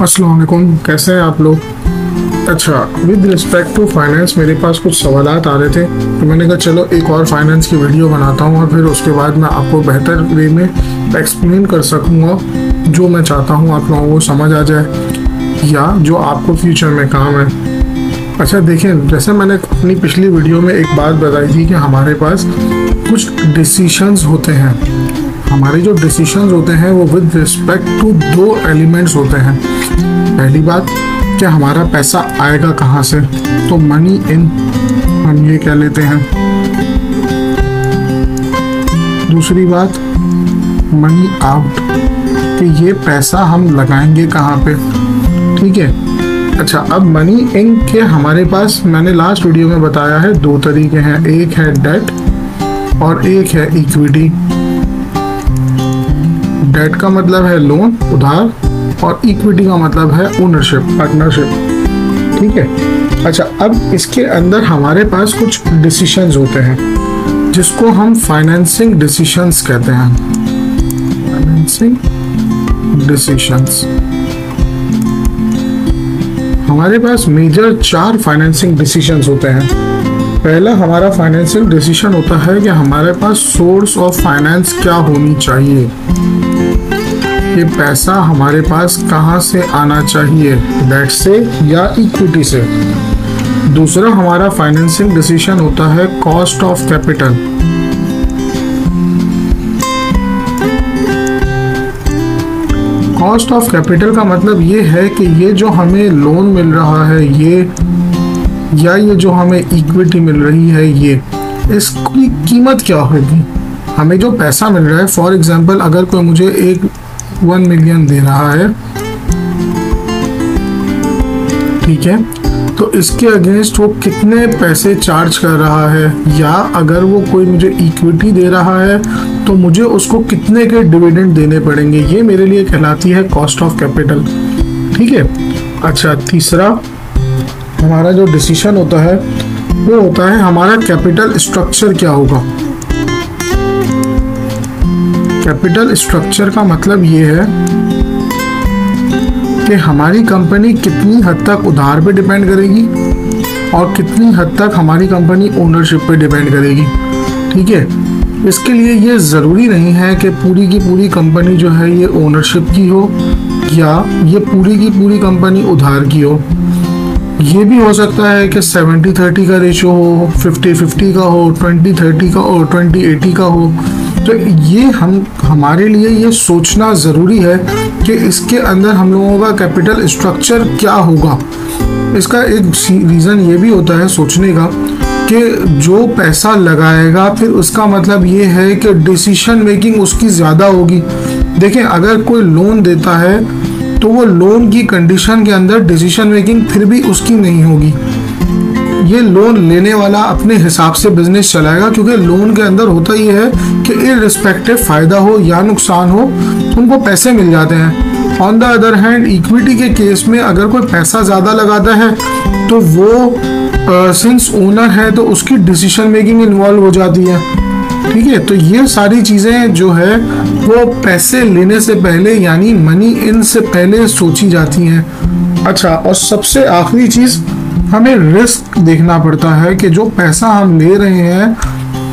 अस्सलाम वालेकुम, कैसे हैं आप लोग। अच्छा, विद रिस्पेक्ट टू फाइनेंस मेरे पास कुछ सवालात आ रहे थे तो मैंने कहा चलो एक और फाइनेंस की वीडियो बनाता हूँ और फिर उसके बाद मैं आपको बेहतर वे में एक्सप्लेन कर सकूँगा जो मैं चाहता हूँ आप लोगों को समझ आ जाए या जो आपको फ्यूचर में काम है। अच्छा देखें, जैसे मैंने अपनी पिछली वीडियो में एक बात बताई थी कि हमारे पास कुछ डिसीशंस होते हैं। हमारे जो डिसीशंस होते हैं वो विद रिस्पेक्ट टू दो एलिमेंट्स होते हैं। पहली बात कि हमारा पैसा आएगा कहाँ से, तो मनी इन हम ये कह लेते हैं। दूसरी बात मनी आउट, कि ये पैसा हम लगाएंगे कहाँ पे। ठीक है। अच्छा, अब मनी इन के हमारे पास मैंने लास्ट वीडियो में बताया है दो तरीके हैं, एक है डेट और एक है इक्विटी। डेट का मतलब है लोन, उधार, और इक्विटी का मतलब है ओनरशिप, पार्टनरशिप। ठीक है। अच्छा, अब इसके अंदर हमारे पास कुछ डिसीशंस होते हैं जिसको हम फाइनेंसिंग डिसीशंस कहते हैं। फाइनेंसिंग डिसीशंस, हमारे पास मेजर 4 फाइनेंसिंग डिसीशंस होते हैं। पहला हमारा फाइनेंसिंग डिसीजन होता है कि हमारे पास सोर्स ऑफ फाइनेंस क्या होनी चाहिए, ये पैसा हमारे पास कहाँ से आना चाहिए, डेट से या इक्विटी से। दूसरा हमारा फाइनेंसिंग डिसीजन होता है cost of capital. Cost of capital का मतलब ये है कि ये जो हमें लोन मिल रहा है ये जो हमें इक्विटी मिल रही है ये, इसकी कीमत क्या होगी। हमें जो पैसा मिल रहा है, फॉर एग्जांपल अगर कोई मुझे 1 मिलियन दे रहा है, ठीक है, तो इसके अगेंस्ट वो कितने पैसे चार्ज कर रहा है, या अगर वो कोई मुझे इक्विटी दे रहा है तो मुझे उसको कितने के डिविडेंड देने पड़ेंगे, ये मेरे लिए कहलाती है कॉस्ट ऑफ कैपिटल। ठीक है। अच्छा, तीसरा हमारा जो डिसीजन होता है वो होता है हमारा कैपिटल स्ट्रक्चर क्या होगा। कैपिटल स्ट्रक्चर का मतलब ये है कि हमारी कंपनी कितनी हद तक उधार पे डिपेंड करेगी और कितनी हद तक हमारी कंपनी ओनरशिप पे डिपेंड करेगी। ठीक है। इसके लिए ये ज़रूरी नहीं है कि पूरी की पूरी कंपनी जो है ये ओनरशिप की हो या ये पूरी की पूरी कंपनी उधार की हो। ये भी हो सकता है कि 70-30 का रेशो हो, 50-50 का हो, 20-30 का हो, 20-80 का हो। तो ये हमारे लिए ये सोचना ज़रूरी है कि इसके अंदर हम लोगों का कैपिटल स्ट्रक्चर क्या होगा। इसका एक रीज़न ये भी होता है सोचने का कि जो पैसा लगाएगा फिर उसका मतलब ये है कि डिसीजन मेकिंग उसकी ज़्यादा होगी। देखें, अगर कोई लोन देता है तो वो लोन की कंडीशन के अंदर डिसीजन मेकिंग फिर भी उसकी नहीं होगी। ये लोन लेने वाला अपने हिसाब से बिजनेस चलाएगा, क्योंकि लोन के अंदर होता ही है कि इररिस्पेक्टिव फ़ायदा हो या नुकसान हो उनको पैसे मिल जाते हैं। On the other hand equity के केस में अगर कोई पैसा ज़्यादा लगाता है तो वो सिंस ओनर है तो उसकी डिसीजन मेकिंग इन्वॉल्व हो जाती है। ठीक है। तो ये सारी चीज़ें जो है वो पैसे लेने से पहले यानी मनी इन से पहले सोची जाती हैं। अच्छा, और सबसे आखिरी चीज़ हमें रिस्क देखना पड़ता है कि जो पैसा हम ले रहे हैं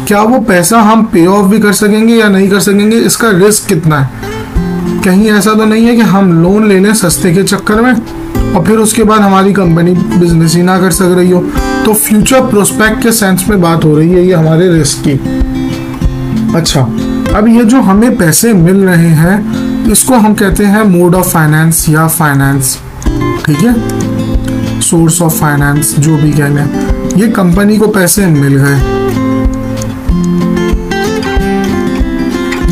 क्या वो पैसा हम पे ऑफ भी कर सकेंगे या नहीं कर सकेंगे, इसका रिस्क कितना है। कहीं ऐसा तो नहीं है कि हम लोन ले लें सस्ते के चक्कर में और फिर उसके बाद हमारी कंपनी बिजनेस ही ना कर सक रही हो। तो फ्यूचर प्रोस्पेक्ट के सेंस में बात हो रही है ये हमारे रिस्क की। अच्छा, अब ये जो हमें पैसे मिल रहे हैं इसको हम कहते हैं मोड ऑफ फाइनेंस या फाइनेंस। ठीक है, सोर्स ऑफ फाइनेंस जो भी कहने, ये कंपनी को पैसे मिल गए।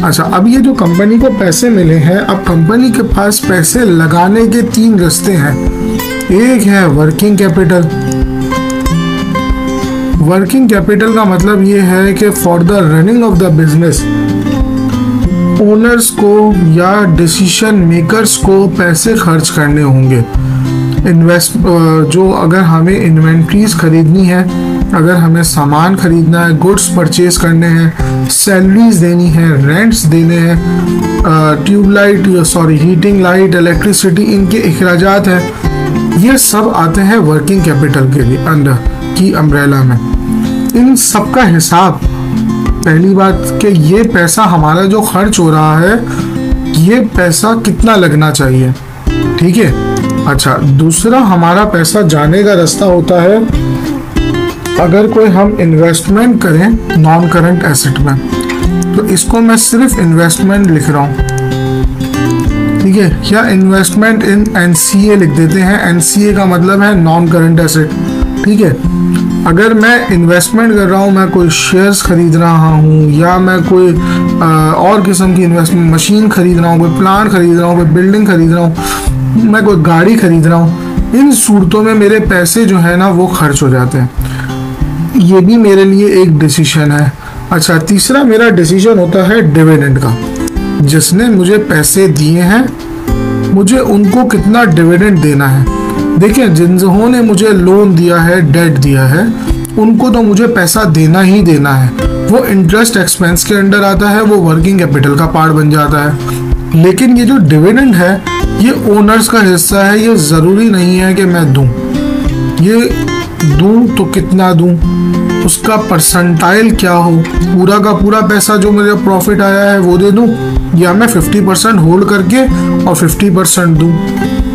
अच्छा, अब ये जो कंपनी को पैसे मिले हैं, अब कंपनी के पास पैसे लगाने के 3 रास्ते हैं। एक है वर्किंग कैपिटल। वर्किंग कैपिटल का मतलब ये है कि for the running of the business owners को या डिसीजन मेकर्स को पैसे खर्च करने होंगे। जो अगर हमें इन्वेंट्रीज खरीदनी है, अगर हमें सामान खरीदना है, गुड्स परचेज करने हैं, सैलरीज देनी है, रेंट्स देने हैं, ट्यूबलाइट हीटिंग लाइट, इलेक्ट्रिसिटी, इनके अखराजात हैं, ये सब आते हैं वर्किंग कैपिटल के लिए अंडर की अम्ब्रेला में। इन सब का हिसाब, पहली बात कि ये पैसा हमारा जो खर्च हो रहा है, ये पैसा कितना लगना चाहिए, ठीक है। अच्छा, दूसरा हमारा पैसा जाने का रास्ता होता है, अगर कोई हम इन्वेस्टमेंट करें नॉन करंट एसेट में, तो इसको मैं सिर्फ इन्वेस्टमेंट लिख रहा हूँ, ठीक है, या इन्वेस्टमेंट इन एनसीए लिख देते हैं। एनसीए का मतलब है नॉन करंट एसेट, ठीक है। अगर मैं इन्वेस्टमेंट कर रहा हूँ, मैं कोई शेयर्स खरीद रहा हूँ, या मैं कोई और किस्म की इन्वेस्टमेंट, मशीन खरीद रहा हूँ, कोई प्लांट खरीद रहा हूँ, कोई बिल्डिंग खरीद रहा हूँ, मैं कोई गाड़ी खरीद रहा हूँ, इन सूरतों में मेरे पैसे जो है ना वो खर्च हो जाते हैं। ये भी मेरे लिए एक डिसीजन है। अच्छा, तीसरा मेरा डिसीजन होता है डिविडेंड का। जिसने मुझे पैसे दिए हैं, मुझे उनको कितना डिविडेंड देना है। देखिए, जिन्होंने मुझे लोन दिया है, डेट दिया है, उनको तो मुझे पैसा देना ही देना है। वो इंटरेस्ट एक्सपेंस के अंडर आता है, वो वर्किंग कैपिटल का पार्ट बन जाता है। लेकिन ये जो डिविडेंड है, ये ओनर्स का हिस्सा है। ये ज़रूरी नहीं है कि मैं दूं, ये दूं तो कितना दूं, उसका परसेंटाइल क्या हो, पूरा का पूरा पैसा जो मेरा प्रॉफिट आया है वो दे दूं, या मैं 50% होल्ड करके और 50% दूं।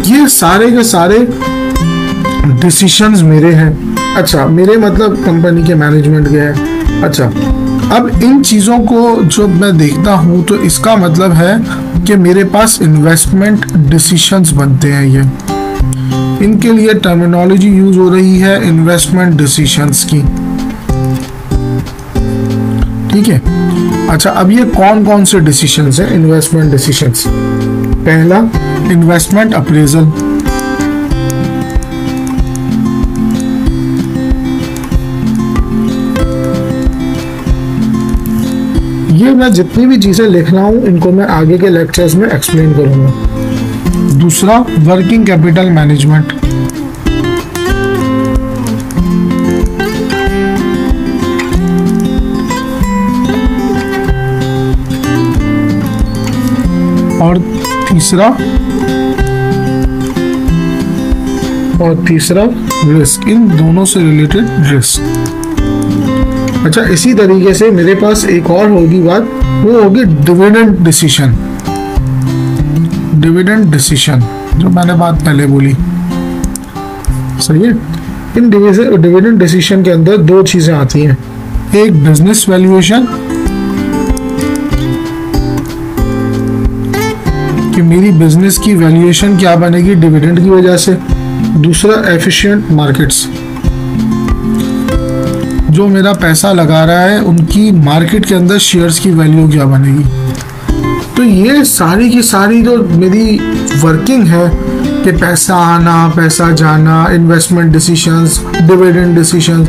ये सारे के सारे डिसीशंस मेरे हैं। अच्छा, मेरे मतलब कंपनी के मैनेजमेंट के हैं। अच्छा, अब इन चीज़ों को जब मैं देखता हूँ तो इसका मतलब है कि मेरे पास इन्वेस्टमेंट डिसीशंस बनते हैं। ये इनके लिए टर्मिनोलॉजी यूज हो रही है इन्वेस्टमेंट डिसीशंस की, ठीक है। अच्छा, अब ये कौन कौन से डिसीशंस हैं इन्वेस्टमेंट डिसीशंस। पहला, इन्वेस्टमेंट अप्रेजल। ये मैं जितनी भी चीजें लिख रहा हूं, इनको मैं आगे के लेक्चर्स में एक्सप्लेन करूंगा। दूसरा, वर्किंग कैपिटल मैनेजमेंट। और तीसरा रिस्क, इन दोनों से रिलेटेड रिस्क। अच्छा, इसी तरीके से मेरे पास एक और होगी बात, वो होगी डिविडेंड डिसीजन। डिविडेंड डिसीजन जो मैंने बात पहले बोली, सही है। इन डिविडेंड डिसीजन के अंदर दो चीजें आती हैं, एक बिजनेस वैल्यूएशन कि मेरी बिजनेस की वैल्यूएशन क्या बनेगी डिविडेंड की वजह से। दूसरा, एफिशिएंट मार्केट्स, जो मेरा पैसा लगा रहा है उनकी मार्केट के अंदर शेयर्स की वैल्यू क्या बनेगी। तो ये सारी की सारी जो मेरी वर्किंग है कि पैसा आना, पैसा जाना, इन्वेस्टमेंट डिसीशंस, डिविडेंड डिसीशंस,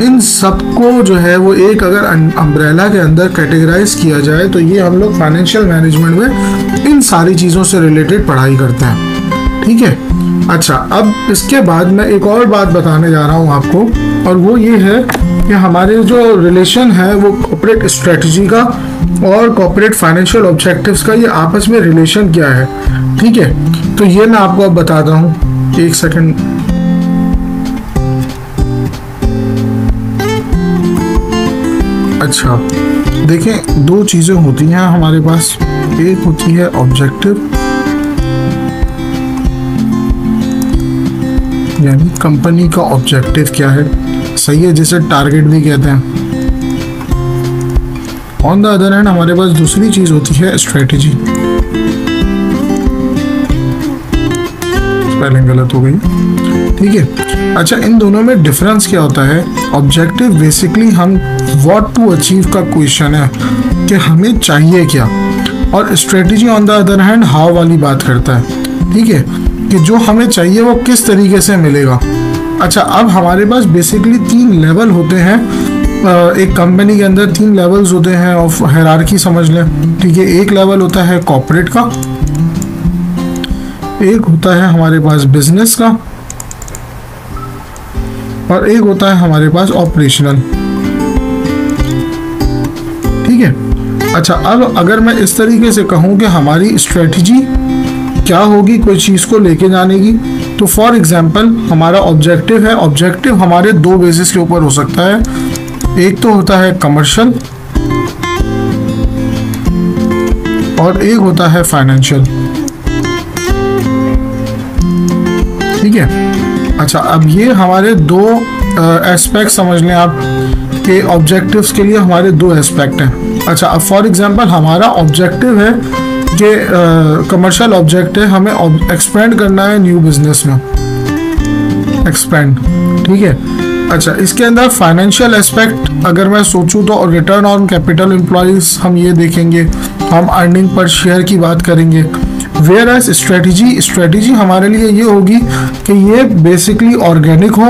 इन सबको जो है वो एक अगर अम्ब्रेला के अंदर कैटेगराइज किया जाए तो ये हम लोग फाइनेंशियल मैनेजमेंट में इन सारी चीज़ों से रिलेटेड पढ़ाई करते हैं, ठीक है। अच्छा, अब इसके बाद मैं एक और बात बताने जा रहा हूँ आपको, और वो ये है कि हमारे जो रिलेशन है वो कॉर्पोरेट स्ट्रेटजी का और कॉर्पोरेट फाइनेंशियल ऑब्जेक्टिव्स का, ये आपस में रिलेशन क्या है, ठीक है। तो ये मैं आपको अब बताता हूँ, एक सेकंड। अच्छा, देखें, दो चीज़ें होती हैं हमारे पास, एक होती है ऑब्जेक्टिव, यानी कंपनी का ऑब्जेक्टिव क्या है, सही है, जिसे टारगेट भी कहते हैं। ऑन द अदर हैंड हमारे पास दूसरी चीज होती है स्ट्रेटजी। स्पेलिंग गलत हो गई, ठीक है। अच्छा, इन दोनों में डिफरेंस क्या होता है। ऑब्जेक्टिव बेसिकली हम व्हाट टू अचीव का क्वेश्चन है कि हमें चाहिए क्या, और strategy on the other hand how वाली बात करता है, ठीक है, कि जो हमें चाहिए वो किस तरीके से मिलेगा। अच्छा, अब हमारे पास बेसिकली 3 लेवल होते हैं एक कंपनी के अंदर, 3 लेवल्स होते हैं ऑफ हायरार्की समझ लें, ठीक है। एक लेवल होता है कॉर्पोरेट का, एक होता है हमारे पास बिजनेस का, और एक होता है हमारे पास ऑपरेशनल। ठीक है। अच्छा, अब अगर मैं इस तरीके से कहूँ कि हमारी स्ट्रेटजी क्या होगी कोई चीज़ को लेके जाने की, तो फॉर एग्जांपल हमारा ऑब्जेक्टिव है। ऑब्जेक्टिव हमारे दो बेसिस के ऊपर हो सकता है, एक तो होता है कमर्शियल और एक होता है फाइनेंशियल। ठीक है। अच्छा, अब ये हमारे दो एस्पेक्ट समझ लें आप कि ऑब्जेक्टिव्स के लिए हमारे दो एस्पेक्ट हैं। अच्छा, अब फॉर एग्जांपल हमारा ऑब्जेक्टिव है कि कमर्शियल ऑब्जेक्ट है, हमें एक्सपेंड करना है न्यू बिजनेस में, एक्सपेंड। ठीक है। अच्छा, इसके अंदर फाइनेंशियल एस्पेक्ट अगर मैं सोचूं तो रिटर्न ऑन कैपिटल एम्प्लॉयज हम ये देखेंगे, हम अर्निंग पर शेयर की बात करेंगे। वेयर एज स्ट्रेटजी हमारे लिए ये होगी कि ये बेसिकली ऑर्गेनिक हो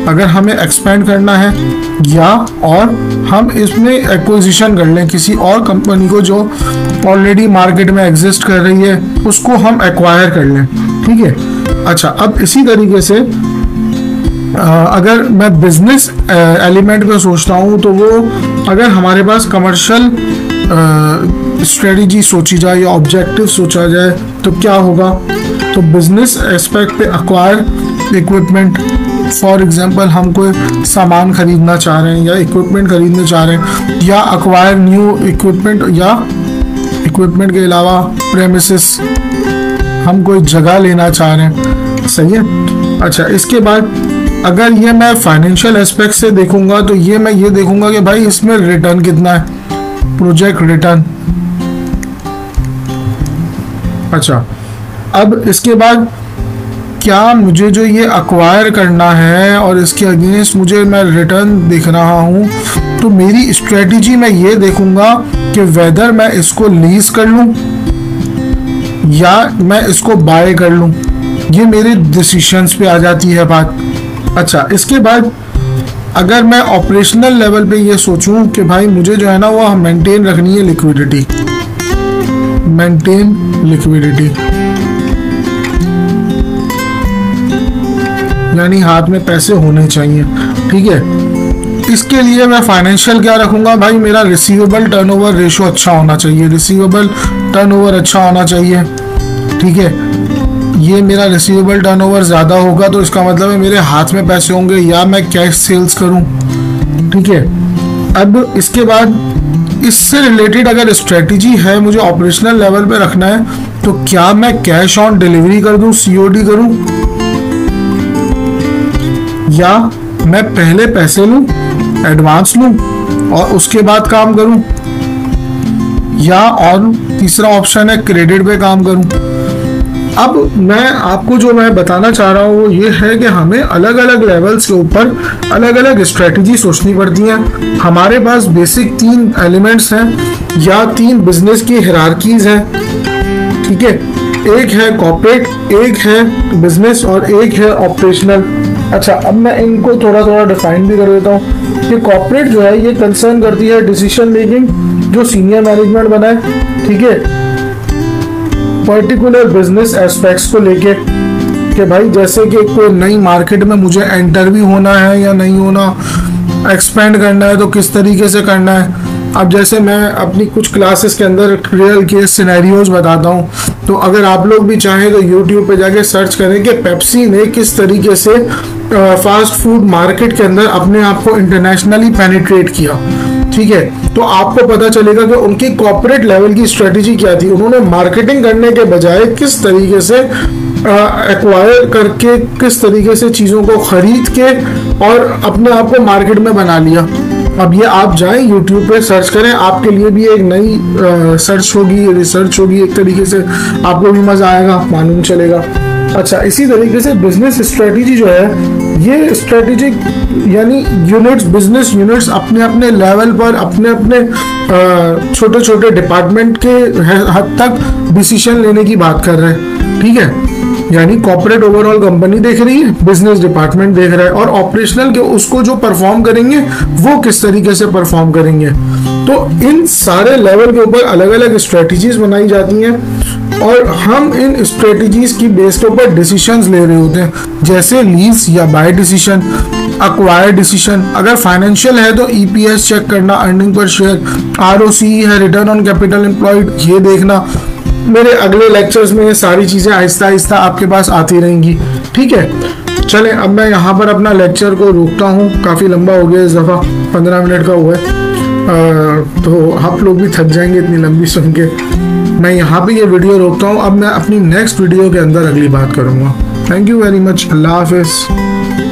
अगर हमें एक्सपेंड करना है, या और हम इसमें एक्विजिशन कर लें किसी और कंपनी को जो ऑलरेडी मार्केट में एग्जिस्ट कर रही है, उसको हम एक्वायर कर लें। ठीक है। अच्छा, अब इसी तरीके से अगर मैं बिजनेस एलिमेंट पे सोचता हूँ तो वो अगर हमारे पास कमर्शियल स्ट्रेटजी सोची जाए या ऑब्जेक्टिव सोचा जाए तो क्या होगा, तो बिजनेस एस्पेक्ट पे एक्वायर इक्विपमेंट, फॉर एग्जांपल हम कोई सामान खरीदना चाह रहे हैं या इक्विपमेंट खरीदना चाह रहे हैं, या एक्वायर न्यू इक्विपमेंट, या इक्विपमेंट के अलावा प्रेमिसेस, हम कोई जगह लेना चाह रहे हैं। सही है। अच्छा, इसके बाद अगर ये मैं फाइनेंशियल एस्पेक्ट से देखूंगा तो मैं ये देखूंगा कि भाई इसमें रिटर्न कितना है, प्रोजेक्ट रिटर्न। अच्छा, अब इसके बाद क्या मुझे जो ये अक्वायर करना है और इसके अगेंस्ट मुझे मैं रिटर्न देख रहा हूँ, तो मेरी स्ट्रेटजी में ये देखूंगा कि वेदर मैं इसको लीज कर लूँ या मैं इसको बाय कर लूँ। ये मेरे डिसीशंस पे आ जाती है बात। अच्छा, इसके बाद अगर मैं ऑपरेशनल लेवल पे ये सोचूं कि भाई मुझे जो है ना वो मेंटेन रखनी है लिक्विडिटी, मेंटेन लिक्विडिटी, यानी हाथ में पैसे होने चाहिए। ठीक है। इसके लिए मैं फाइनेंशियल क्या रखूंगा, भाई मेरा रिसीवेबल टर्नओवर रेशो अच्छा होना चाहिए, रिसीवेबल टर्नओवर अच्छा होना चाहिए। ठीक है। ये मेरा रिसीवेबल टर्नओवर ज़्यादा होगा तो इसका मतलब है मेरे हाथ में पैसे होंगे या मैं कैश सेल्स करूं। ठीक है। अब इसके बाद इससे रिलेटेड अगर स्ट्रेटजी है मुझे ऑपरेशनल लेवल पे रखना है, तो क्या मैं कैश ऑन डिलीवरी कर दूं, COD करूं, या मैं पहले पैसे लूं, एडवांस लूं और उसके बाद काम करूं, या और तीसरा ऑप्शन है क्रेडिट पे काम करूं। अब मैं आपको जो मैं बताना चाह रहा हूँ वो ये है कि हमें अलग अलग लेवल्स के ऊपर अलग अलग स्ट्रेटजी सोचनी पड़ती हैं। हमारे पास बेसिक 3 एलिमेंट्स हैं या 3 बिजनेस की हिरार्कीज हैं। ठीक है। एक है कॉर्पोरेट, एक है बिजनेस और एक है ऑपरेशनल। अच्छा, अब मैं इनको थोड़ा थोड़ा डिफाइन भी कर देता हूँ कि कॉर्पोरेट जो है ये कंसर्न करती है डिसीजन मेकिंग जो सीनियर मैनेजमेंट बनाए। ठीक है। पर्टिकुलर बिजनेस एस्पेक्ट्स को लेके कि भाई जैसे कि कोई नई मार्केट में मुझे एंटर भी होना है या नहीं होना, एक्सपेंड करना है तो किस तरीके से करना है। अब जैसे मैं अपनी कुछ क्लासेस के अंदर रियल केस सिनेरियोज बताता हूँ, तो अगर आप लोग भी चाहें तो यूट्यूब पे जाके सर्च करें कि पेप्सी ने किस तरीके से फास्ट फूड मार्केट के अंदर अपने आप को इंटरनेशनली पेनिट्रेट किया। ठीक है। तो आपको पता चलेगा कि उनकी कॉर्पोरेट लेवल की स्ट्रेटजी क्या थी। उन्होंने मार्केटिंग करने के बजाय किस तरीके से एक्वायर करके, किस तरीके से चीज़ों को खरीद के और अपने आप को मार्केट में बना लिया। अब ये आप जाएं यूट्यूब पे सर्च करें, आपके लिए भी एक नई सर्च होगी, रिसर्च होगी, एक तरीके से आपको भी मजा आएगा, मालूम चलेगा। अच्छा, इसी तरीके से बिजनेस स्ट्रेटजी जो है ये स्ट्रेटेजिक यानी यूनिट्स, बिजनेस यूनिट्स अपने अपने लेवल पर अपने अपने छोटे छोटे डिपार्टमेंट के हद तक डिसीजन लेने की बात कर रहे हैं। ठीक है। यानी कॉर्पोरेट ओवरऑल कंपनी देख रही है, बिजनेस डिपार्टमेंट देख रहा है, और ऑपरेशनल के उसको जो परफॉर्म करेंगे वो किस तरीके से परफॉर्म करेंगे। तो इन सारे लेवल के ऊपर अलग अलग स्ट्रेटजीज बनाई जाती हैं और हम इन स्ट्रेटजीज की बेस के ऊपर डिसीजंस ले रहे होते हैं, जैसे लीज या बाय डिसीजन, अक्वायर डिसीजन। अगर फाइनेंशियल है तो ईपीएस चेक करना, अर्निंग पर शेयर, आरओसी है, रिटर्न ऑन कैपिटल एम्प्लॉयड, ये देखना। मेरे अगले लेक्चर्स में ये सारी चीज़ें आहिस्ता आहिस्ता आपके पास आती रहेंगी, ठीक है। चलें, अब मैं यहाँ पर अपना लेक्चर को रोकता हूँ, काफ़ी लंबा हो गया इस दफ़ा, 15 मिनट का हुआ है, तो आप लोग भी थक जाएंगे इतनी लंबी सुन के। मैं यहाँ पे ये वीडियो रोकता हूँ, अब मैं अपनी नेक्स्ट वीडियो के अंदर अगली बात करूँगा। थैंक यू वेरी मच, अल्लाह हाफिज़।